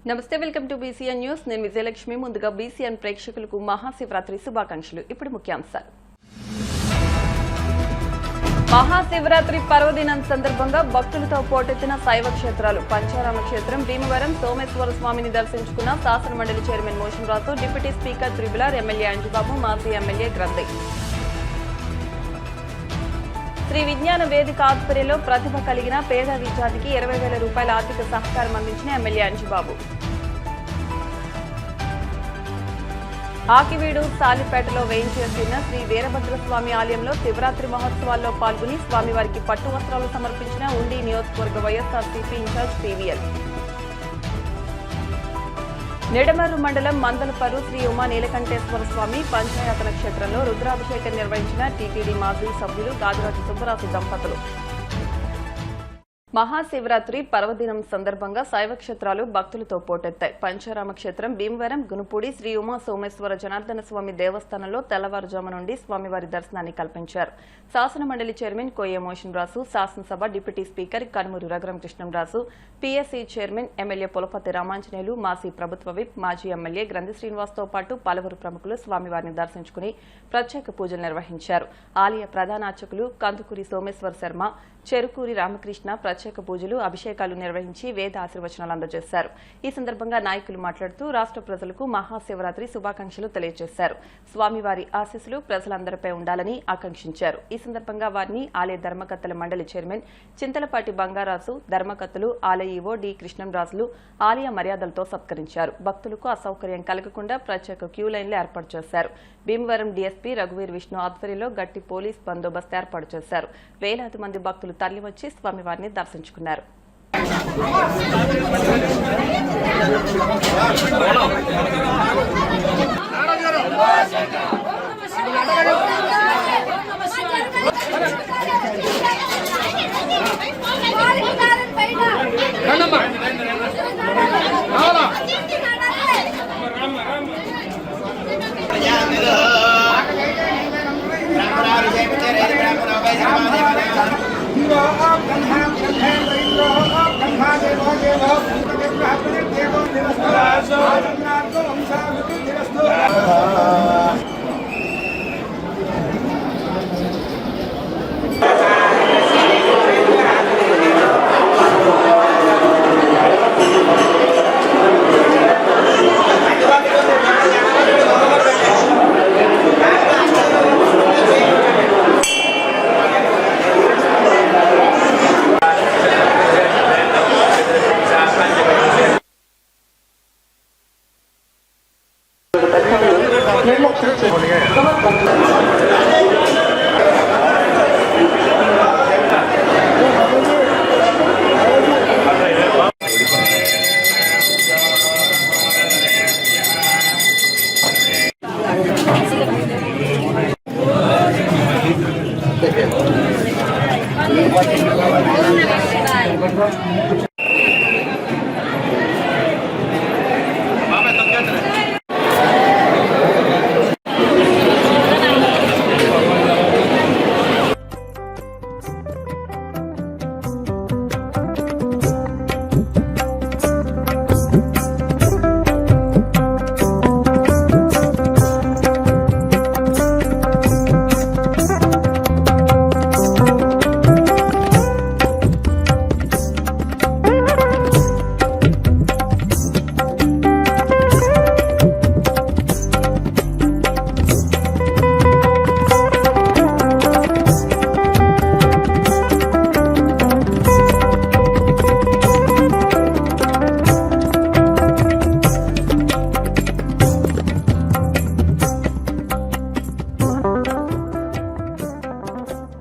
నమస్తే, welcome to BCN news. నేను విజయలక్ష్మి. ముందుగా బీసీఎన్ ప్రేక్షకులకు మహాశివరాత్రి శుభాకాంక్షలు. ఇప్పుడు ముఖ్యాంశాలు. మహాశివరాత్రి పర్వదినం సందర్భంగా భక్తులతో పోటెత్తిన శైవ క్షేత్రాలు. పంచారామ క్షేత్రం భీమవరం సోమేశ్వర స్వామిని దర్శించుకున్న శాసన మండలి చైర్మన్ మోషన్ రాజు, డిప్యూటీ స్పీకర్ త్రిబులార్, ఎమ్మెల్యే అంజుబాబు, మాజీ ఎమ్మెల్యే గ్రంథి. శ్రీ విజ్ఞాన వేదిక ఆధ్వర్యంలో ప్రతిభ కలిగిన పేద విద్యార్థికి 20,000 రూపాయల ఆర్థిక సహకారం అందించిన ఎమ్మెల్యే అంజుబాబు. ఆకివీడు సాలిపేటలో వేయించేసిన శ్రీ వీరభద్రస్వామి ఆలయంలో శివరాత్రి మహోత్సవాల్లో పాల్గొని స్వామివారికి పట్టు వస్త్రాలు సమర్పించిన ఉండి నియోజకవర్గ వైఎస్ఆర్సీపీ ఇన్ఛార్జ్ పీవీఎల్. నిడమర్రు మండలం మందలపరు శ్రీ ఉమా నీలకంఠేశ్వర స్వామి పంచాయతన క్షేత్రంలో రుద్రాభిషేకం నిర్వహించిన టీటీడీ మాజీ సభ్యులు గాజురాజు సుబ్బరాజు దంపతులు. మహాశివరాత్రి పర్వదినం సందర్భంగా శైవ క్షేత్రాలు భక్తులతో పోటెత్తాయి. పంచారామ క్షేత్రం భీమవరం గునుపూడి శ్రీ ఉమా సోమేశ్వర జనార్దన స్వామి దేవస్థానంలో తెల్లవారుజాము నుండి స్వామివారి దర్శనాన్ని కల్పించారు. శాసన మండలి చైర్మన్ కోయ మోషన్ రాజు, శాసనసభ deputy speaker Kanumuru Raghurama Krishnam Raju, PSC chairman MLA Pulapati Ramanjaneyulu, మాజీ ప్రభుత్వ విప్, మాజీ ఎమ్మెల్యే గ్రంథి శ్రీనివాస్తో పాటు పలువురు ప్రముఖులు స్వామివారిని దర్శించుకుని ప్రత్యేక పూజలు నిర్వహించారు. ఆలయ ప్రధాన అర్చకులు కందుకూరి సోమేశ్వర శర్మ, చెరుకూరి రామకృష్ణ ప్రత్యేక పూజలు, అభిషేకాలు నిర్వహించి వేద ఆశీర్వచనాలు అందజేశారు. ఈ సందర్భంగా నాయకులు మాట్లాడుతూ రాష్ట్ర ప్రజలకు మహాశివరాత్రి శుభాకాంక్షలు తెలియజేశారు. స్వామివారి ఆశీస్సులు ప్రజలందరిపై ఉండాలని ఆకాంక్షించారు. ఈ సందర్భంగా వారిని ఆలయ ధర్మకర్తల మండలి చైర్మన్ చింతలపాటి బంగారాజు, ధర్మకర్తలు, ఆలయ ఈవో డి కృష్ణంరాజులు ఆలయ మర్యాదలతో సత్కరించారు. భక్తులకు అసౌకర్యం కలగకుండా ప్రత్యేక క్యూ లైన్లు ఏర్పాటు చేశారు. భీమవరం డీఎస్పీ రఘువీర్ విష్ణు ఆధ్వర్యంలో గట్టి పోలీస్ బందోబస్తు ఏర్పాటు చేశారు. వేలాది మంది భక్తులు తరలివచ్చి స్వామివారిని దర్శించుకున్నారు.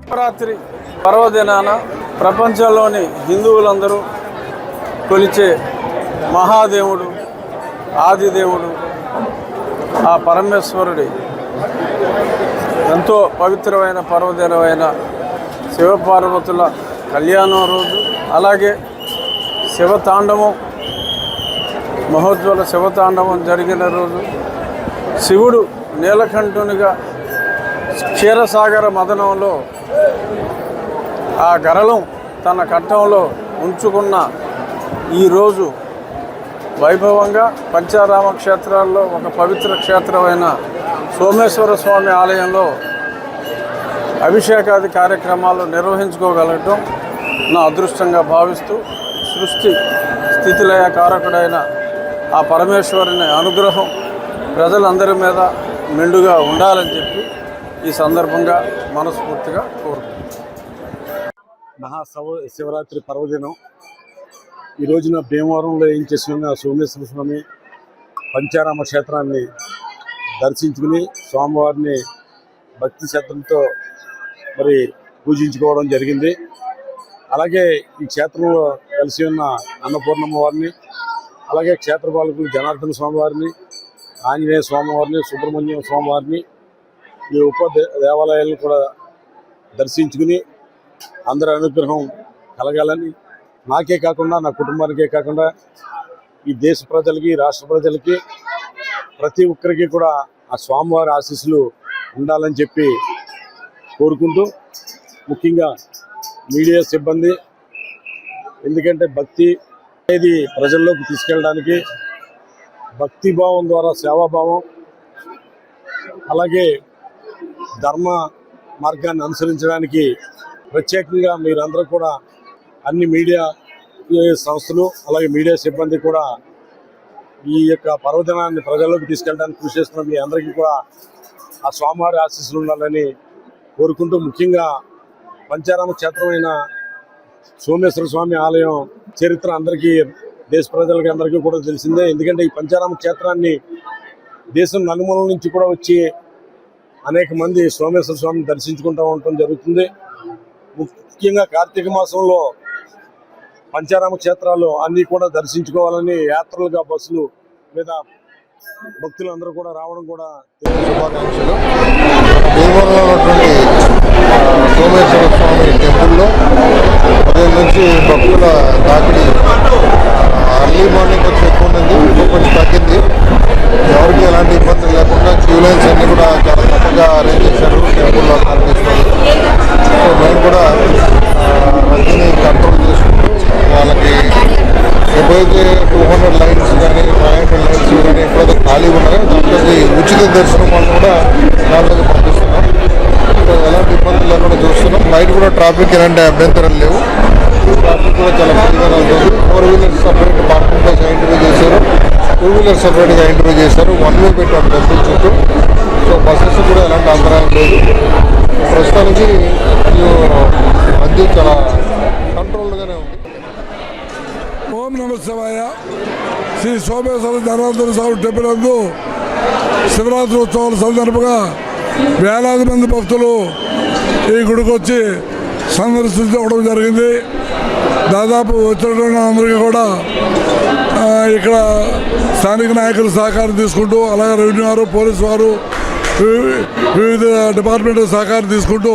శివరాత్రి పర్వదినాన ప్రపంచంలోని హిందువులందరూ కొలిచే మహాదేవుడు, ఆదిదేవుడు, ఆ పరమేశ్వరుడి ఎంతో పవిత్రమైన పర్వదినమైన శివపార్వతుల కళ్యాణం రోజు, అలాగే శివతాండవం మహోజ్వల శివతాండవం జరిగిన రోజు శివుడు నీలకంఠునిగా క్షీరసాగర మదనంలో ఆ గరళం తన కంఠంలో ఉంచుకున్న ఈరోజు వైభవంగా పంచారామ క్షేత్రాల్లో ఒక పవిత్ర క్షేత్రమైన సోమేశ్వర స్వామి ఆలయంలో అభిషేకాది కార్యక్రమాలు నిర్వహించుకోగలగటం నా అదృష్టంగా భావిస్తూ సృష్టి స్థితిలయ కారకుడైన ఆ పరమేశ్వరుని అనుగ్రహం ప్రజలందరి మీద మెండుగా ఉండాలని చెప్పి ఈ సందర్భంగా మనస్ఫూర్తిగా కోరుకుంటున్నాను. శివరాత్రి పర్వదినం ఈ రోజున భీమవరంలో ఏం చేస్తున్న సోమేశ్వర స్వామి పంచారామ క్షేత్రాన్ని దర్శించుకుని స్వామివారిని భక్తి శ్రద్ధలతో మరి పూజించుకోవడం జరిగింది. అలాగే ఈ క్షేత్రంలో కలిసి ఉన్న అన్నపూర్ణమ్మ వారిని, అలాగే క్షేత్రపాలకులు జనార్దన స్వామివారిని, ఆంజనేయ స్వామివారిని, సుబ్రహ్మణ్యం స్వామివారిని, ఈ దేవాలయాలను కూడా దర్శించుకుని అందరి అనుగ్రహం కలగాలని, నాకే కాకుండా నా కుటుంబానికే కాకుండా ఈ దేశ ప్రజలకి, రాష్ట్ర ప్రజలకి, ప్రతి ఒక్కరికి కూడా ఆ స్వామివారి ఆశీస్సులు ఉండాలని చెప్పి కోరుకుంటూ, ముఖ్యంగా మీడియా సిబ్బంది, ఎందుకంటే భక్తి అనేది ప్రజల్లోకి తీసుకెళ్ళడానికి, భక్తిభావం ద్వారా సేవాభావం, అలాగే ధర్మ మార్గాన్ని అనుసరించడానికి ప్రత్యేకంగా మీరందరూ కూడా అన్ని మీడియా సంస్థలు అలాగే మీడియా సిబ్బంది కూడా ఈ యొక్క పర్వదినాన్ని ప్రజల్లోకి తీసుకెళ్ళడానికి కృషి చేస్తున్న మీ అందరికీ కూడా ఆ స్వామివారి ఆశీస్సులు ఉండాలని కోరుకుంటూ, ముఖ్యంగా పంచారామ క్షేత్రమైన సోమేశ్వర స్వామి ఆలయం చరిత్ర అందరికీ, దేశ ప్రజలకి అందరికీ కూడా తెలిసిందే. ఎందుకంటే ఈ పంచారామ క్షేత్రాన్ని దేశం నలుమూలల నుంచి కూడా వచ్చి అనేక మంది సోమేశ్వర స్వామిని దర్శించుకుంటూ ఉండటం జరుగుతుంది. ముఖ్యంగా కార్తీక మాసంలో పంచారామ క్షేత్రాలు అన్నీ కూడా దర్శించుకోవాలని యాత్రలుగా బస్సులు మీద భక్తులు అందరూ కూడా రావడం కూడా శుభాకాంక్షలు. భీమవరంలో ఉన్నటువంటి సోమేశ్వర స్వామి టెంపుల్లో ఉదయం నుంచి భక్తుల తాకిడి అర్లీ మార్నింగ్ కొంచెం ఎక్కువ ఉన్నది, ఇప్పుడు కొంచెం తగ్గింది. ఎవరికి ఎలాంటి ఇబ్బందులు లేకుండా క్యూ లైన్స్ అన్నీ కూడా చాలా చక్కగా అరేంజ్ చేశారు టెంపుల్లో ఆర్గనైజేషన్. సో మేము కూడా రద్దీని కంట్రోల్ చేసుకుంటూ వాళ్ళకి ఎప్పుడైతే 200 లైన్స్ కానీ 500 లైన్స్ కానీ ఎప్పుడైతే ఖాళీ ఉన్నాయో దాంట్లోకి ఉచిత దర్శనం వాళ్ళు కూడా దాంట్లోకి పంపిస్తున్నాం. సో ఎలాంటి ఇబ్బందులు లేకుండా చూస్తున్నాం. బయట కూడా ట్రాఫిక్ ఎలాంటి అభ్యంతరాలు లేవు. ట్రాఫిక్ కూడా చాలా ఫ్రీగా అవుతుంది. 4 wheelers separate parking place identify చేశారు, 2 వీలర్స్ సపరేట్గా ఐడెంటిఫై చేశారు, 1 వే పెట్టారు టెంపుల్ చుట్టూ. సో బస్సెస్ కూడా ఎలాంటి అంతరాయం లేదు. ప్రస్తుతానికి మధ్య చాలా కంట్రోల్గానే ఉంది. ఓం నమ శివాయ. శ్రీ సోమేశ్వర జనార్దన స్వామి టెంపుల్ నందు శివరాత్రి ఉత్సవాల సందర్భంగా వేలాది మంది భక్తులు ఈ గుడికి వచ్చి సందర్శించడం జరిగింది. దాదాపు వచ్చిన అందరికీ కూడా ఇక్కడ స్థానిక నాయకుల సహకారం తీసుకుంటూ, అలాగే రెవెన్యూ వారు, పోలీసు వారు, వివిధ డిపార్ట్మెంట్ సహకారం తీసుకుంటూ,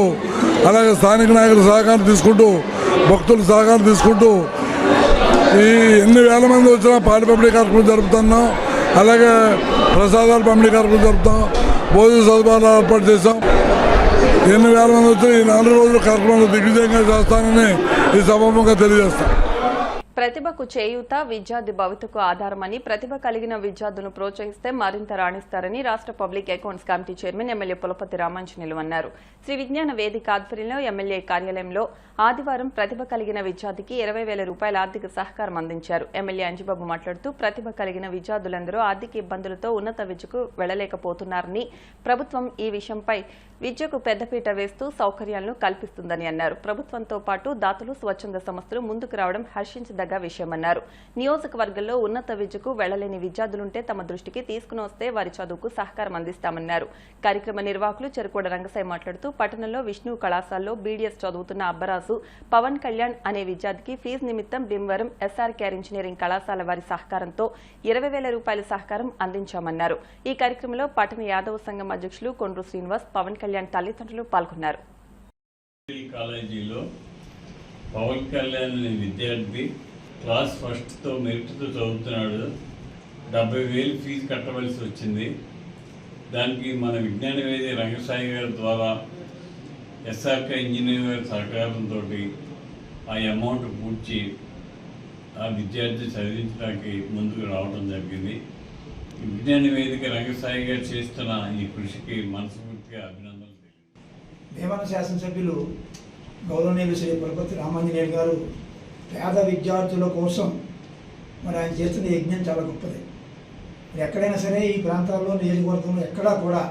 అలాగే స్థానిక నాయకుల సహకారం తీసుకుంటూ, భక్తుల సహకారం తీసుకుంటూ ఈ ఎన్ని వేల మంది వచ్చినా పాడి పంపిణీ కార్యక్రమం జరుపుతున్నాం. అలాగే ప్రసాదాలు పంపిణీ కార్యక్రమం జరుపుతాం. భోజన సదుపాయాలు ఏర్పాటు చేస్తాం. ఎన్ని వేల మంది వచ్చి ఈ 4 రోజుల కార్యక్రమాలు దిగ్విజయంగా చేస్తానని ఈ సభముగా తెలియజేస్తాం. ప్రతిభకు చేయూత విద్యార్థి భవితకు ఆధారమని, ప్రతిభ కలిగిన విద్యార్థులను ప్రోత్సహిస్తే మరింత రాణిస్తారని రాష్ట్ర public accounts committee chairman MLA Pulapati Ramanjaneyulu అన్నారు. శ్రీ విజ్ఞాన వేదిక ఆధ్వర్యంలో ఎమ్మెల్యే కార్యాలయంలో ఆదివారం ప్రతిభ కలిగిన విద్యార్థికి 20,000 రూపాయల ఆర్థిక సహకారం అందించారు. ఎమ్మెల్యే అంజిబాబు మాట్లాడుతూ ప్రతిభ కలిగిన విద్యార్థులందరూ ఆర్థిక ఇబ్బందులతో ఉన్నత విద్యకు వెళ్లలేకపోతున్నారని, ప్రభుత్వం ఈ విషయంపై విద్యకు పెద్దపీట వేస్తూ సౌకర్యాలను కల్పిస్తుందని అన్నారు. ప్రభుత్వంతో పాటు దాతలు, స్వచ్ఛంద సంస్థలు ముందుకు రావడం హర్షించదగ్గ విషయమన్నారు. నియోజకవర్గంలో ఉన్నత విద్యకు వెళ్లలేని విద్యార్థులుంటే తమ దృష్టికి తీసుకుని వస్తే వారి చదువుకు సహకారం అందిస్తామన్నారు. కార్యక్రమ నిర్వాహకులు చెరుకోడ రంగసాయి మాట్లాడుతూ పట్టణంలో విష్ణు కళాశాలలో బీడీఎస్ చదువుతున్న అబ్బరాజు పవన్ కళ్యాణ్ అనే విద్యార్థికి ఫీజు నిమిత్తం భీమవరం ఎస్ఆర్కేఆర్ ఇంజనీరింగ్ కళాశాల వారి సహకారంతో 20,000 రూపాయల సహకారం అందించామన్నారు. ఈ కార్యక్రమంలో పట్టణ యాదవ సంఘం అధ్యక్షులు కొండ్రు శ్రీనివాస్, పవన్ కళ్యాణ్ తల్లిదండ్రులు పాల్గొన్నారు. కాలేజీలో పవన్ కళ్యాణ్ అనే విద్యార్థి క్లాస్ ఫస్ట్తో మెరిట్తో చదువుతున్నాడు. 70,000 ఫీజు కట్టవలసి వచ్చింది. దానికి మన విజ్ఞాన వేది రంగసాయి గారి ద్వారా ఎస్ఆర్కే ఇంజనీరింగ్ గారి సహకారంతో ఆ అమౌంట్ పూడ్చి ఆ విద్యార్థి చదివించడానికి ముందుకు రావడం జరిగింది. ఈ విజ్ఞాన వేదిక రంగసాయి గారు చేస్తున్న ఈ కృషికి మనస్ఫూర్తిగా అభినందనలు తెలియజేస్తున్నాను. భీమవరం శాసనసభ్యులు గౌరవనీయులు శ్రీ పులపర్తి రామాంజనేయులు గారు పేద విద్యార్థుల కోసం మరి ఆయన చేస్తున్న యజ్ఞం చాలా గొప్పది. మరి ఎక్కడైనా సరే ఈ ప్రాంతాల్లో నియోజకవర్గంలో ఎక్కడా కూడా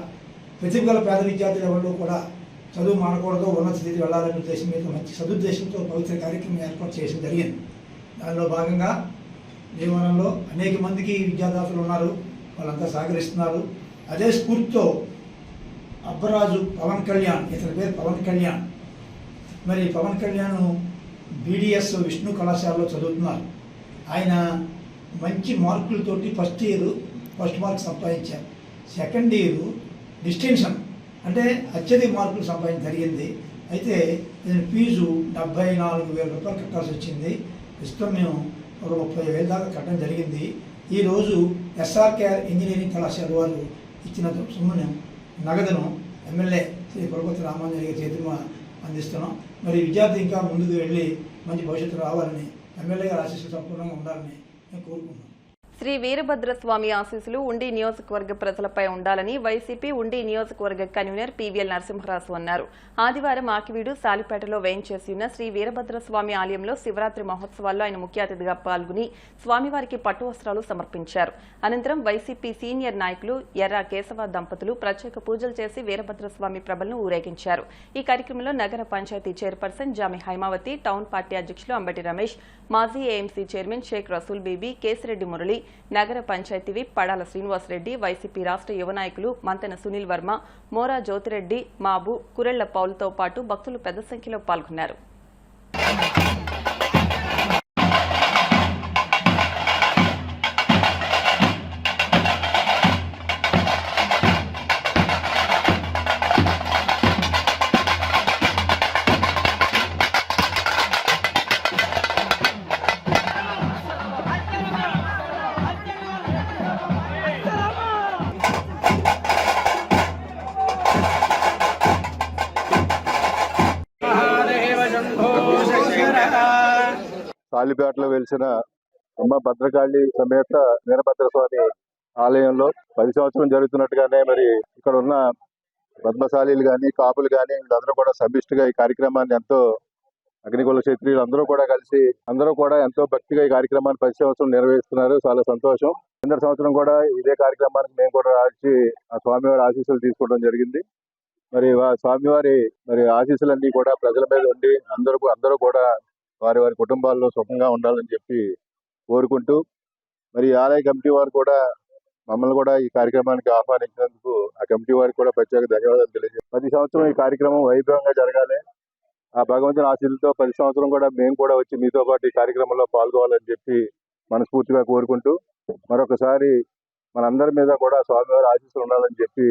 ప్రతిభ గల పేద విద్యార్థులు ఎవరు కూడా చదువు మానకూడదు, ఉన్నత స్థితి వెళ్ళాలనే ఉద్దేశం మీద మంచి సదుద్దేశంతో పవిత్ర కార్యక్రమం ఏర్పాటు చేయడం జరిగింది. దానిలో భాగంగా భీమవరంలో అనేక మందికి విద్యాదాతలు ఉన్నారు, వాళ్ళంతా సహకరిస్తున్నారు. అదే స్ఫూర్తితో అబ్బరాజు పవన్ కళ్యాణ్, ఇతని పేరు పవన్ కళ్యాణ్, మరి పవన్ కళ్యాణ్ బీడీఎస్ విష్ణు కళాశాలలో చదువుతున్నారు. ఆయన మంచి మార్కులతోటి ఫస్ట్ మార్క్ సంపాదించారు. సెకండ్ ఇయర్ డిస్టింక్షన్ అంటే అత్యధిక మార్కులు సంపాదించడం జరిగింది. అయితే దీని ఫీజు 74,000 రూపాయలు కట్టాల్సి వచ్చింది. ప్రస్తుతం మేము ఒక 30,000 దాకా కట్టడం జరిగింది. ఈరోజు ఎస్ఆర్కేఆర్ ఇంజనీరింగ్ కళాశాల వారు ఇచ్చిన సొమ్మును నగదును ఎమ్మెల్యే శ్రీ పులపర్తి రామాంజనేయ గారి చేతులు అందిస్తున్నాం. మరి విద్యార్థి ఇంకా ముందుకు వెళ్ళి మంచి భవిష్యత్తు రావాలని, ఎమ్మెల్యే గారి ఆశీస్సులు సంపూర్ణంగా ఉండాలని నేను కోరుకుంటున్నాను. శ్రీ వీరభద్రస్వామి ఆశీస్సులు ఉండి నియోజకవర్గ ప్రజలపై ఉండాలని వైసీపీ ఉండి నియోజకవర్గ కన్వీనర్ పీవీఎల్ నరసింహరాజు అన్నారు. ఆదివారం ఆకివీడు సాలిపేటలో వేయించేసి ఉన్న శ్రీ వీరభద్రస్వామి ఆలయంలో శివరాత్రి మహోత్సవాల్లో ఆయన ముఖ్య అతిథిగా పాల్గొని స్వామివారికి పట్టు వస్త్రాలు సమర్పించారు. అనంతరం వైసీపీ సీనియర్ నాయకులు ఎర్ర కేశవ దంపతులు ప్రత్యేక పూజలు చేసి వీరభద్రస్వామి ప్రభలను ఊరేగించారు. ఈ కార్యక్రమంలో నగర పంచాయతీ chairperson Jami Haimavathi, town party అధ్యక్షులు అంబటి రమేష్, మాజీ ఏఎంసీ చైర్మన్ షేక్ రసూల్ బీబీ, కేసిరెడ్డి మురళి, నగర పంచాయతీ విప్ పడాల శ్రీనివాసరెడ్డి, వైసీపీ రాష్ట్ర యువ నాయకులు మంతెన సునీల్ వర్మ, మోరా జ్యోతిరెడ్డి, మాబు, కురెళ్ల పౌల్తో పాటు భక్తులు పెద్ద సంఖ్యలో పాల్గొన్నారు. సాలిపేటలో వెలిసిన అమ్మ భద్రకాళి సమేత వీరభద్రస్వామి ఆలయంలో 10 సంవత్సరం జరుగుతున్నట్టుగానే మరి ఇక్కడ ఉన్న పద్మశాలీలు కానీ, కాపులు కానీ వీళ్ళందరూ కూడా సమిష్టిగా ఈ కార్యక్రమాన్ని ఎంతో అగ్నికుల క్షత్రియులు అందరూ కూడా కలిసి అందరూ కూడా ఎంతో భక్తిగా ఈ కార్యక్రమాన్ని 10 సంవత్సరం నిర్వహిస్తున్నారు. చాలా సంతోషం. కింద సంవత్సరం కూడా ఇదే కార్యక్రమానికి మేము కూడా వచ్చి ఆ స్వామివారి ఆశీస్సులు తీసుకోవడం జరిగింది. మరి స్వామివారి ఆశీస్సులన్నీ కూడా ప్రజల మీద ఉండి అందరూ కూడా వారి కుటుంబాల్లో సుఖంగా ఉండాలని చెప్పి కోరుకుంటూ, మరి ఆలయ కమిటీ వారు కూడా మమ్మల్ని కూడా ఈ కార్యక్రమానికి ఆహ్వానించినందుకు ఆ కమిటీ వారికి కూడా ప్రత్యేక ధన్యవాదాలు తెలియజేస్తాం. 10 సంవత్సరం ఈ కార్యక్రమం వైభవంగా జరగాలి. ఆ భగవంతుని ఆశీస్సులతో 10 సంవత్సరం కూడా మేము కూడా వచ్చి మీతో పాటు ఈ కార్యక్రమంలో పాల్గొవాలని చెప్పి మనస్ఫూర్తిగా కోరుకుంటూ, మరొకసారి మనందరి మీద కూడా స్వామివారి ఆశీస్సులు ఉండాలని చెప్పి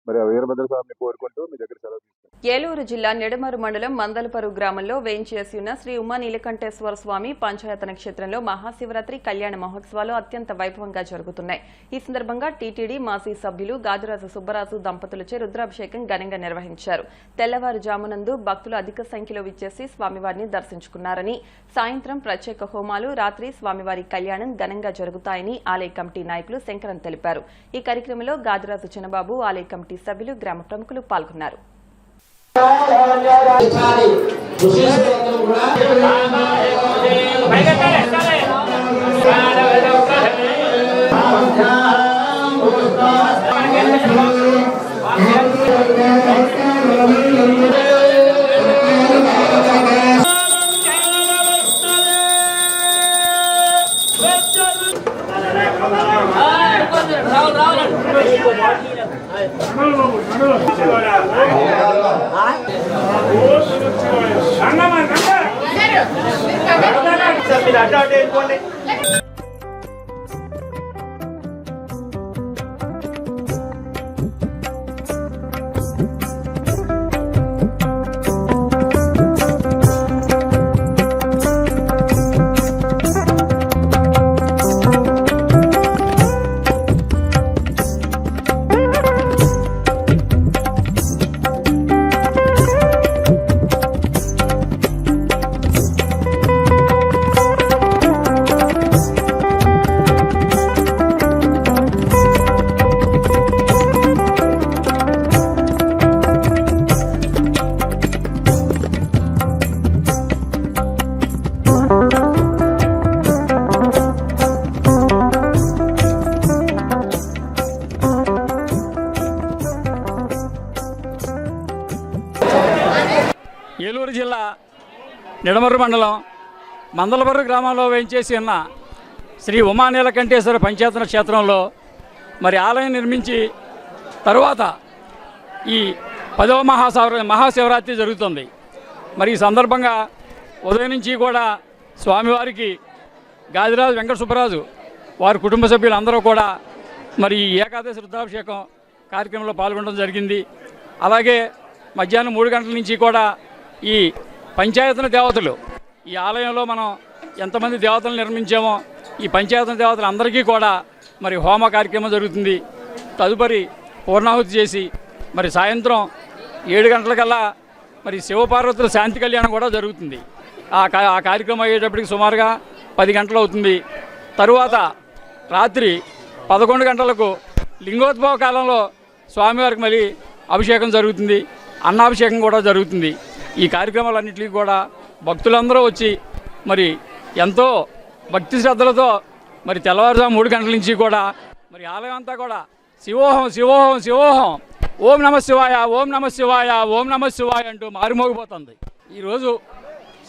మరి వీరభద్రస్వామిని కోరుకుంటూ మీ దగ్గర సెలవు తీసుకుంటాం. ఏలూరు జిల్లా నిడమరు మండలం మందలపరు గ్రామంలో వేయించేసి ఉన్న శ్రీ ఉమా నీలకంఠేశ్వర స్వామి పంచాయతన క్షేత్రంలో మహాశివరాత్రి కళ్యాణ మహోత్సవాలు అత్యంత వైభవంగా జరుగుతున్నాయి. ఈ సందర్భంగా టీటీడీ మాజీ సభ్యులు గాజురాజు సుబ్బరాజు దంపతులచే రుద్రాభిషేకం ఘనంగా నిర్వహించారు. తెల్లవారుజామునందు భక్తులు అధిక సంఖ్యలో విచ్చేసి స్వామివారిని దర్శించుకున్నారని, సాయంత్రం ప్రత్యేక హోమాలు, రాత్రి స్వామివారి కళ్యాణం ఘనంగా జరుగుతాయని ఆలయ కమిటీ నాయకులు శంకరన్ తెలిపారు. ఈ కార్యక్రమంలో గాజురాజు చిన్నబాబు, ఆలయ కమిటీ సభ్యులు, గ్రామ ప్రముఖులు పాల్గొన్నారు. నిడమర్రు మండలం మందలబర్రు గ్రామంలో వేయించేసి ఉన్న శ్రీ ఉమానీలకంఠేశ్వర పంచాయతన క్షేత్రంలో మరి ఆలయం నిర్మించి తరువాత ఈ 10వ మహాశివరాత్రి జరుగుతుంది. మరి ఈ సందర్భంగా ఉదయం నుంచి కూడా స్వామివారికి గాదిరాజు వెంకట సుబ్బరాజు వారి కుటుంబ సభ్యులు అందరూ కూడా మరి ఈ ఏకాదశి రుద్రాభిషేకం కార్యక్రమంలో పాల్గొనడం జరిగింది. అలాగే మధ్యాహ్నం 3 గంటల నుంచి కూడా ఈ పంచాయతన దేవతలు ఈ ఆలయంలో మనం ఎంతమంది దేవతలు నిర్మించామో ఈ పంచాయతన దేవతలు అందరికీ కూడా మరి హోమ కార్యక్రమం జరుగుతుంది. తదుపరి పూర్ణాహుతి చేసి మరి సాయంత్రం 7 గంటలకల్లా మరి శివపార్వతుల శాంతి కళ్యాణం కూడా జరుగుతుంది. ఆ కార్యక్రమం అయ్యేటప్పటికి సుమారుగా 10 గంటలు అవుతుంది. తరువాత రాత్రి 11 గంటలకు లింగోద్భవ కాలంలో స్వామివారికి మళ్ళీ అభిషేకం జరుగుతుంది, అన్నాభిషేకం కూడా జరుగుతుంది. ఈ కార్యక్రమాలన్నింటినీ కూడా భక్తులందరూ వచ్చి మరి ఎంతో భక్తి శ్రద్ధలతో మరి తెల్లవారుజాము 3 గంటల నుంచి కూడా మరి ఆలయం అంతా కూడా శివోహం శివోహం శివోహం ఓం నమ శివాయ ఓం నమ శివాయ ఓం నమ శివాయ అంటూ మారుమోగిపోతుంది. ఈరోజు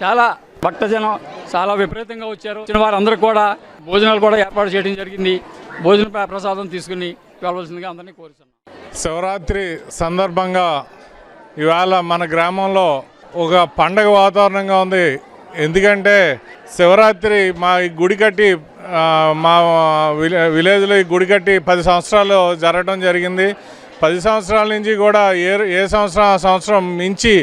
చాలా భక్తజనం చాలా విపరీతంగా వచ్చారు. వచ్చిన వారందరూ కూడా భోజనాలు కూడా ఏర్పాటు చేయడం జరిగింది. భోజన ప్రసాదం తీసుకుని వెళ్ళవలసిందిగా అందరినీ కోరుతున్నాం. శివరాత్రి సందర్భంగా ఇవాళ మన గ్రామంలో ఒక పండగ వాతావరణంగా ఉంది. ఎందుకంటే శివరాత్రి మా ఈ గుడి కట్టి మా విలేజ్లో ఈ గుడి కట్టి 10 సంవత్సరాలు జరగడం జరిగింది. 10 సంవత్సరాల నుంచి కూడా ఏ సంవత్సరం మించి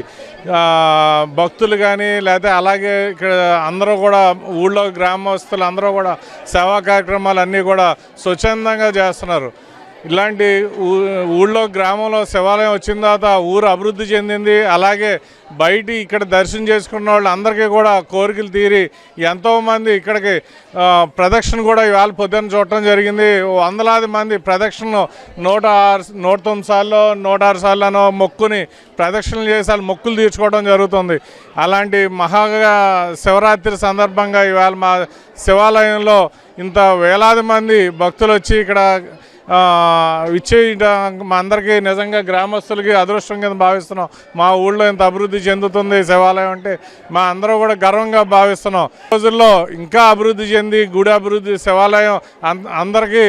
భక్తులు కానీ లేకపోతే అలాగే ఇక్కడ అందరూ కూడా ఊళ్ళో గ్రామస్తులు అందరూ కూడా సేవా కార్యక్రమాలు అన్నీ కూడా స్వచ్ఛందంగా చేస్తున్నారు. ఇలాంటి ఊళ్ళో గ్రామంలో శివాలయం వచ్చిన తర్వాత ఊరు అభివృద్ధి చెందింది. అలాగే బయట ఇక్కడ దర్శనం చేసుకున్న వాళ్ళు అందరికీ కూడా కోరికలు తీరి ఎంతోమంది ఇక్కడికి ప్రదక్షిణ కూడా ఇవాళ పొద్దున్న చూడటం జరిగింది. వందలాది మంది ప్రదక్షిణను 109 సార్లు 106 సార్లు మొక్కుని ప్రదక్షిణలు చేసి మొక్కులు తీర్చుకోవడం జరుగుతుంది. అలాంటి మహాగా శివరాత్రి సందర్భంగా ఇవాళ మా శివాలయంలో ఇంత వేలాది మంది భక్తులు వచ్చి ఇక్కడ మా అందరికీ నిజంగా గ్రామస్తులకి అదృష్టం కింద భావిస్తున్నాం. మా ఊళ్ళో ఇంత అభివృద్ధి చెందుతుంది శివాలయం అంటే మా అందరూ కూడా గర్వంగా భావిస్తున్నాం. రోజుల్లో ఇంకా అభివృద్ధి చెంది గుడి అభివృద్ధి శివాలయం అందరికీ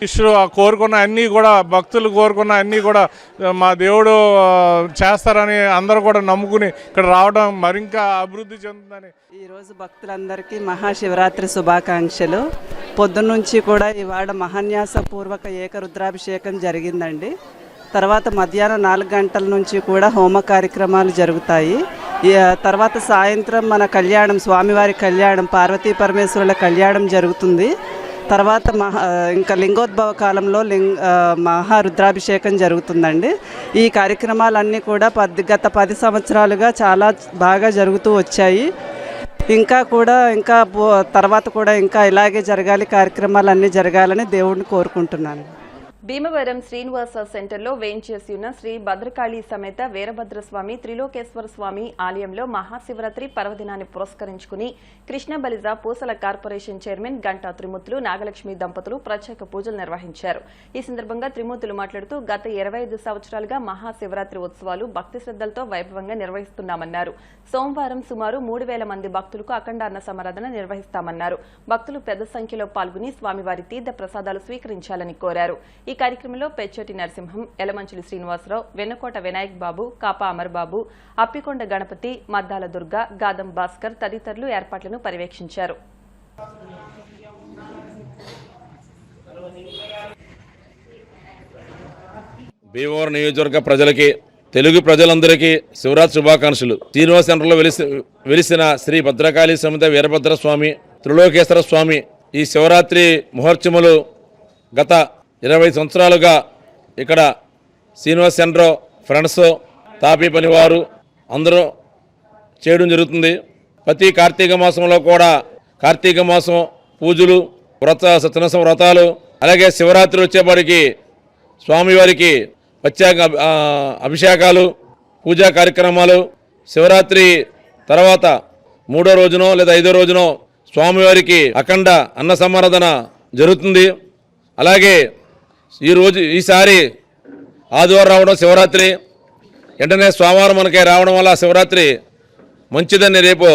ఇష్యూ కోరుకున్న అన్నీ కూడా భక్తులు కోరుకున్న అన్నీ కూడా మా దేవుడు చేస్తారని అందరూ కూడా నమ్ముకుని ఇక్కడ రావడం మరింకా అభివృద్ధి చెందుతుందని. ఈరోజు భక్తులందరికీ మహాశివరాత్రి శుభాకాంక్షలు. పొద్దున్నుంచి కూడా ఇవాళ మహాన్యాసపూర్వక ఏకరుద్రాభిషేకం జరిగిందండి. తర్వాత మధ్యాహ్నం 4 గంటల నుంచి కూడా హోమ కార్యక్రమాలు జరుగుతాయి. తర్వాత సాయంత్రం మన కళ్యాణం స్వామివారి కళ్యాణం పార్వతీ పరమేశ్వరుల కళ్యాణం జరుగుతుంది. తర్వాత ఇంకా లింగోద్భవ కాలంలో మహారుద్రాభిషేకం జరుగుతుందండి. ఈ కార్యక్రమాలన్నీ కూడా గత 10 సంవత్సరాలుగా చాలా బాగా జరుగుతూ వచ్చాయి. ఇంకా తర్వాత కూడా ఇంకా ఇలాగే జరగాలి, కార్యక్రమాలన్నీ జరగాలని దేవుడిని కోరుకుంటున్నాను. భీమవరం శ్రీనివాస సెంటర్లో వేంచేసి ఉన్న శ్రీ భద్రకాళి సమేత వీరభద్రస్వామి త్రిలోకేశ్వర స్వామి ఆలయంలో మహాశివరాత్రి పర్వదినాన్ని పురస్కరించుకుని కృష్ణ బలిజ పూసల కార్పొరేషన్ చైర్మన్ గంటా త్రిమూర్తులు నాగలక్ష్మి దంపతులు ప్రత్యేక పూజలు నిర్వహించారు. ఈ సందర్భంగా త్రిమూర్తులు మాట్లాడుతూ గత 25 సంవత్సరాలుగా మహాశివరాత్రి ఉత్సవాలు భక్తి శ్రద్దలతో వైభవంగా నిర్వహిస్తున్నామన్నారు. సోమవారం సుమారు 3000 మంది భక్తులకు అఖండాన్న సమారాధన నిర్వహిస్తామన్నారు. భక్తులు పెద్ద సంఖ్యలో పాల్గొని స్వామివారి తీర్థ ప్రసాదాలు స్వీకరించాలని కోరారు. ఈ కార్యక్రమంలో పెచ్చోటి నరసింహం, ఎలమంచిలి శ్రీనివాసరావు, వెన్నకోట వినాయక్ బాబు, కాపా అమర్బాబు, అప్పికొండ గణపతి, మద్దాల దుర్గా, గాదం భాస్కర్ తదితరులు ఏర్పాట్లను పర్యవేక్షించారు. భీమవరం నియోజకవర్గ ప్రజలకి తెలుగు ప్రజలందరికీ శివరాత్రి శుభాకాంక్షలు. శ్రీనివాస సెంటర్లో వెలిసిన శ్రీ భద్రకాళి సమేత వీరభద్ర స్వామి త్రిలోకేశ్వర స్వామి ఈ శివరాత్రి మహోత్సవములు గత 20 సంవత్సరాలుగా ఇక్కడ శ్రీనివాస సెంటర్ ఫ్రెండ్స్ తాపీ పనివారు అందరూ చేయడం జరుగుతుంది. ప్రతి కార్తీక మాసంలో కూడా కార్తీక మాసం పూజలు సత్యనారాయణ వ్రతాలు అలాగే శివరాత్రి వచ్చేవారికి స్వామివారికి ప్రత్యేక అభిషేకాలు పూజా కార్యక్రమాలు శివరాత్రి తర్వాత 3వ రోజునో లేదా 5వ రోజునో స్వామివారికి అఖండ అన్న సమారాధన జరుగుతుంది. అలాగే ఈసారి ఆదివారం రావడం శివరాత్రి వెంటనే సోమవారం మనకి రావడం వల్ల శివరాత్రి మంచిదని రేపు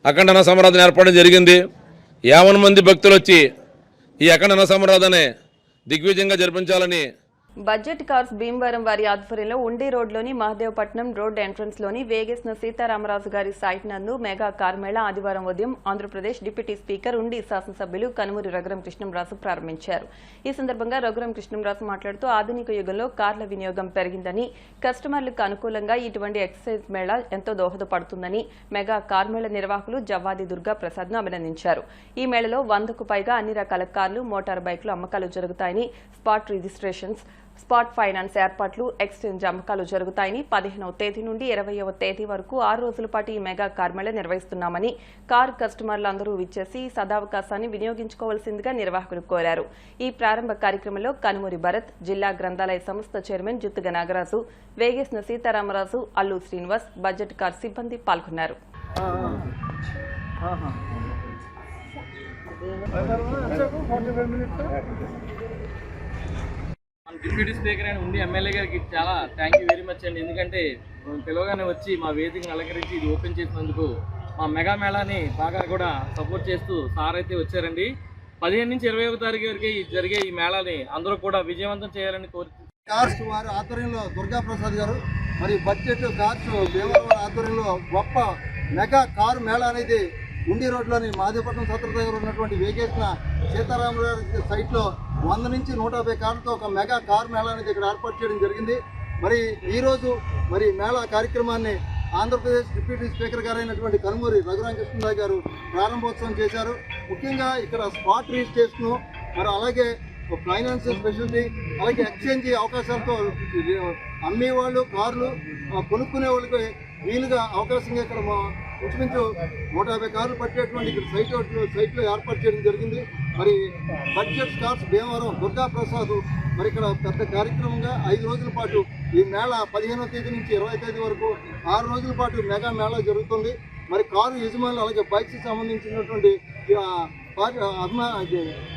అఖండ సమరాధన ఏర్పడడం జరిగింది. 50 మంది భక్తులు వచ్చి ఈ అఖండ సమరాధన దిగ్విజయంగా జరిపించాలని బడ్జెట్ కార్స్ భీమవరం వారి ఆధ్వర్యంలో ఉండి రోడ్లోని మహదేవపట్నం రోడ్ ఎంట్రన్స్ లోని వేగేసిన సీతారామరాజు గారి సైట్ నందు మెగా కార్ మేళా ఆదివారం ఉదయం ఆంధ్రప్రదేశ్ డిప్యూటీ స్పీకర్ ఉండి శాసనసభ్యులు కనుమూరి రఘురాం కృష్ణంరాజు ప్రారంభించారు. ఈ సందర్భంగా రఘురాం కృష్ణంరాజు మాట్లాడుతూ ఆధునిక యుగంలో కార్ల వినియోగం పెరిగిందని, కస్టమర్లకు అనుకూలంగా ఇటువంటి ఎక్సైజ్ మేళా ఎంతో దోహదపడుతుందని మెగా కార్ మేళా నిర్వాహకులు జవ్వాది దుర్గా ప్రసాద్ ను అభినందించారు. ఈ మేళలో 100కు పైగా అన్ని రకాల కార్లు, మోటార్ బైకులు అమ్మకాలు జరుగుతాయని, స్పాట్ రిజిస్ట్రేషన్స్, స్పాట్ ఫైనాన్స్ ఏర్పాట్లు, ఎక్స్చేంజ్ అమ్మకాలు జరుగుతాయని, 15వ తేదీ నుండి 20వ తేదీ వరకు 6 రోజుల పాటు ఈ మెగా కార్ మేళా నిర్వహిస్తున్నామని, కార్ కస్టమర్లందరూ విచ్చేసి ఈ సదావకాశాన్ని వినియోగించుకోవాల్సిందిగా నిర్వాహకులు కోరారు. ఈ ప్రారంభ కార్యక్రమంలో కనుమూరి భరత్, జిల్లా గ్రంథాలయ సంస్థ chairman Juttuga Nagaraju, Vegesina Sitaramaraju, Allu Srinivas, budget car సిబ్బంది పాల్గొన్నారు. డిప్యూటీ స్పీకర్ అయిన ఉండి ఎమ్మెల్యే గారికి చాలా థ్యాంక్ యూ వెరీ మచ్ అండి. ఎందుకంటే పిలవగానే వచ్చి మా వేదికను అలంకరించి ఇది ఓపెన్ చేసినందుకు మా మెగా మేళాని బాగా కూడా సపోర్ట్ చేస్తూ సార్ అయితే వచ్చారండి. 15 నుంచి 21వ తారీఖు వరకు జరిగే ఈ మేళాని అందరూ కూడా విజయవంతం చేయాలని కోరుతూ కార్స్ వారి ఆధ్వర్యంలో దుర్గా ప్రసాద్ గారు మరి బడ్జెట్ కార్స్ భీమవరం ఆధ్వర్యంలో గొప్ప మెగా కారు మేళా అనేది ఉండి రోడ్లోని మాదేపట్నం సత్ర దగ్గర ఉన్నటువంటి వేగేసిన సీతారామరాజు సైట్లో 100 నుంచి 150 కార్లతో ఒక మెగా కార్ మేళా అనేది ఇక్కడ ఏర్పాటు చేయడం జరిగింది. మరి ఈరోజు మరి మేళా కార్యక్రమాన్ని ఆంధ్రప్రదేశ్ డిప్యూటీ స్పీకర్ గారైనటువంటి కనుమూరి రఘురాం కృష్ణరాజు గారు ప్రారంభోత్సవం చేశారు. ముఖ్యంగా ఇక్కడ స్పాట్ రిజిస్ట్రేషను, మరి అలాగే ఫైనాన్స్ స్పెషాలిటీ, అలాగే ఎక్స్చేంజ్ అవకాశాలతో అమ్మేవాళ్ళు, కార్లు కొనుక్కునే వాళ్ళకి వీలుగా అవకాశంగా ఇక్కడ ఇంచుమించు 150 కార్లు పట్టేటువంటి ఇక్కడ సైట్లో ఏర్పాటు చేయడం జరిగింది. మరి బడ్జెట్ కార్స్ భీమవరం దుర్గా ప్రసాద్ మరి ఇక్కడ పెద్ద కార్యక్రమంగా 5 రోజుల పాటు ఈ మేళా 15వ తేదీ నుంచి 20వ తేదీ వరకు 6 రోజుల పాటు మెగా మేళా జరుగుతుంది. మరి కారు యజమానులు అలాగే బైక్స్కి సంబంధించినటువంటి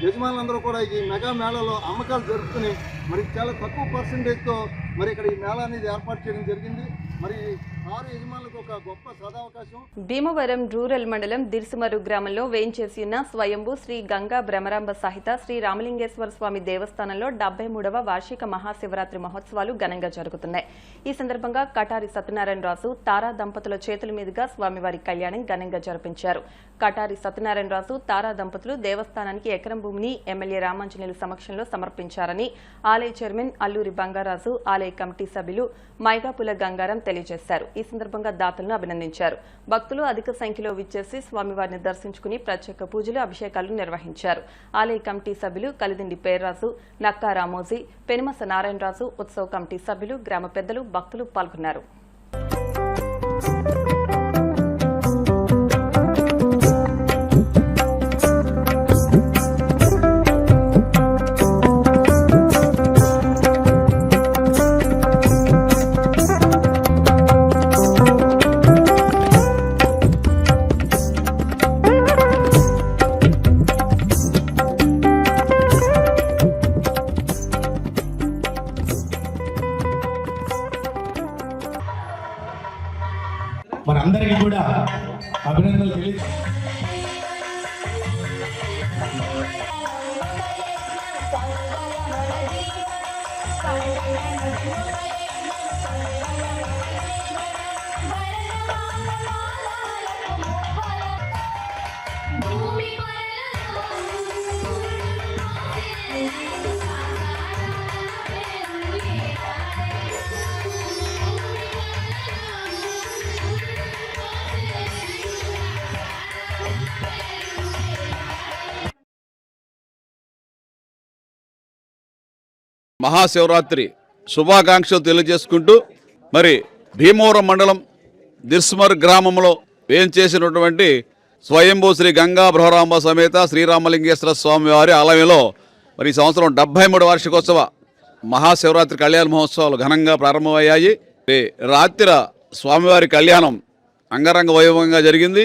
యజమానులందరూ కూడా ఈ మెగా మేళాలో అమ్మకాలు జరుపుకుని మరి చాలా తక్కువ పర్సంటేజ్తో మరి ఇక్కడ ఈ మేళా అనేది ఏర్పాటు చేయడం జరిగింది. మరి కారు యజమానులకు ఒక గొప్ప సదావకాశం. భీమవరం రూరల్ మండలం దిర్సుమరు గ్రామంలో వేయించేసి ఉన్న స్వయంభూ శ్రీ గంగా భ్రమరాంబ సహిత శ్రీ రామలింగేశ్వర స్వామి దేవస్థానంలో 73వ వార్షిక మహాశివరాత్రి మహోత్సవాలు ఘనంగా జరుగుతున్నాయి. ఈ సందర్భంగా కటారి సత్యనారాయణరాజు, తారా దంపతుల చేతుల మీదుగా స్వామివారి కళ్యాణం ఘనంగా జరిపించారు. కటారి సత్యనారాయణరాజు, తారా దంపతులు దేవస్థానానికి ఎకరం భూమిని ఎమ్మెల్యే రామాంజనేయులు సమక్షంలో సమర్పించారని ఆలయ చైర్మన్ అల్లూరి బంగారాజు, ఆలయ కమిటీ సభ్యులు మైగాపుల గంగారం తెలియజేశారు. ఈ సందర్భంగా దాతలను అభినందించారు. భక్తులు అధిక సంఖ్యలో విచ్చేసి స్వామివారిని దర్శించుకుని ప్రత్యేక పూజలు, అభిషేకాలు నిర్వహించారు. ఆలయ కమిటీ సభ్యులు కలిదిండి పేర్రాజు, నక్కా రామోజీ, పెనుమస నారాయణరాజు, ఉత్సవ కమిటీ సభ్యులు, గ్రామ పెద్దలు, భక్తులు పాల్గొన్నారు. మనందరికీ కూడా అభినందనలు తెలియ మహాశివరాత్రి శుభాకాంక్షలు తెలియజేసుకుంటూ మరి భీమవరం మండలం దిర్సుమర్ గ్రామంలో వేంచేసినటువంటి స్వయంభూ శ్రీ గంగా భ్రమరాంబ సమేత శ్రీరామలింగేశ్వర స్వామి వారి ఆలయంలో మరి ఈ సంవత్సరం 73 వార్షికోత్సవ మహాశివరాత్రి కళ్యాణ మహోత్సవాలు ఘనంగా ప్రారంభమయ్యాయి. రాత్రి స్వామివారి కళ్యాణం అంగరంగ వైభవంగా జరిగింది.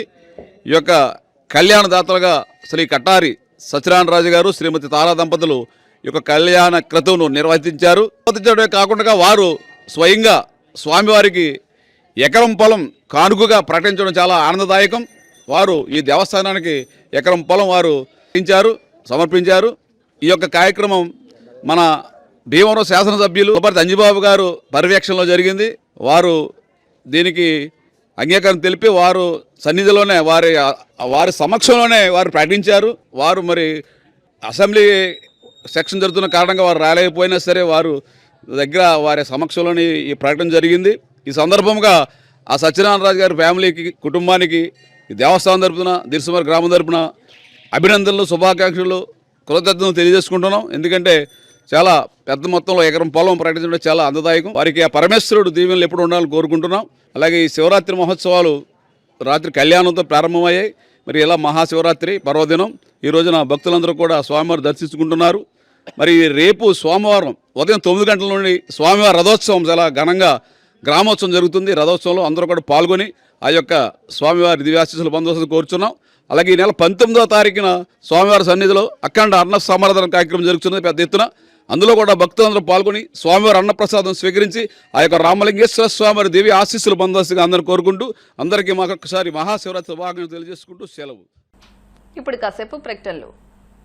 ఈ యొక్క కళ్యాణదాతలుగా శ్రీ కటారి సత్యనారాయణరాజు గారు, శ్రీమతి తారా దంపతులు ఈ యొక్క కళ్యాణ క్రతువును నిర్వహించారు. కాకుండా వారు స్వయంగా స్వామివారికి ఎకరం పొలం కానుకగా ప్రకటించడం చాలా ఆనందదాయకం. వారు ఈ దేవస్థానానికి ఎకరం పొలం వారు సమర్పించారు. ఈ యొక్క కార్యక్రమం మన భీమవరం శాసనసభ్యులు అంజిబాబు గారు పర్యవేక్షణలో జరిగింది. వారు దీనికి అంగీకారం తెలిపి వారు సన్నిధిలోనే వారి సమక్షంలోనే వారు ప్రకటించారు. వారు మరి అసెంబ్లీ సెక్షన్ జరుగుతున్న కారణంగా వారు రాలేకపోయినా సరే వారు దగ్గర వారి సమక్షంలోని ఈ ప్రకటన జరిగింది. ఈ సందర్భంగా ఆ సత్యనారాయణరాజు గారి ఫ్యామిలీకి, కుటుంబానికి ఈ దేవస్థానం తరపున, దిర్సుమర్ గ్రామం తరపున అభినందనలు, శుభాకాంక్షలు, కృతజ్ఞతలు తెలియజేసుకుంటున్నాం. ఎందుకంటే చాలా పెద్ద మొత్తంలో ఎకరం పొలం ప్రకటించడం చాలా ఆనందదాయకం. వారికి ఆ పరమేశ్వరుడు దీవెనలు ఎప్పుడు ఉండాలని కోరుకుంటున్నాం. అలాగే ఈ శివరాత్రి మహోత్సవాలు రాత్రి కళ్యాణంతో ప్రారంభమయ్యాయి. మరి ఇలా మహాశివరాత్రి పర్వదినం ఈ రోజున భక్తులందరూ కూడా స్వామివారు దర్శించుకుంటున్నారు. మరి రేపు సోమవారం ఉదయం 9 గంటల నుండి స్వామివారి రథోత్సవం చాలా ఘనంగా గ్రామోత్సవం జరుగుతుంది. రథోత్సవంలో అందరూ కూడా పాల్గొని ఆ యొక్క స్వామివారి దివ్యాశీస్సులు పొందవలసింది కోరుచున్నాం. అలాగే ఈ నెల 19వ తారీఖున స్వామివారి సన్నిధిలో అఖండ అన్న సమారాధన కార్యక్రమం జరుగుతున్నది పెద్ద ఎత్తున. అందులో కూడా భక్తులందరూ పాల్గొని స్వామివారి అన్నప్రసాదం స్వీకరించి ఆ యొక్క రామలింగేశ్వర స్వామివారి దివ్య ఆశీస్సులు పొందవలసిందిగా అందరూ కోరుకుంటూ అందరికీ మరొకసారి మహాశివరాత్రి శుభాకాంక్షలు తెలియజేసుకుంటూ సెలవు. ఇప్పుడు కాసేపు ప్రకటనలు.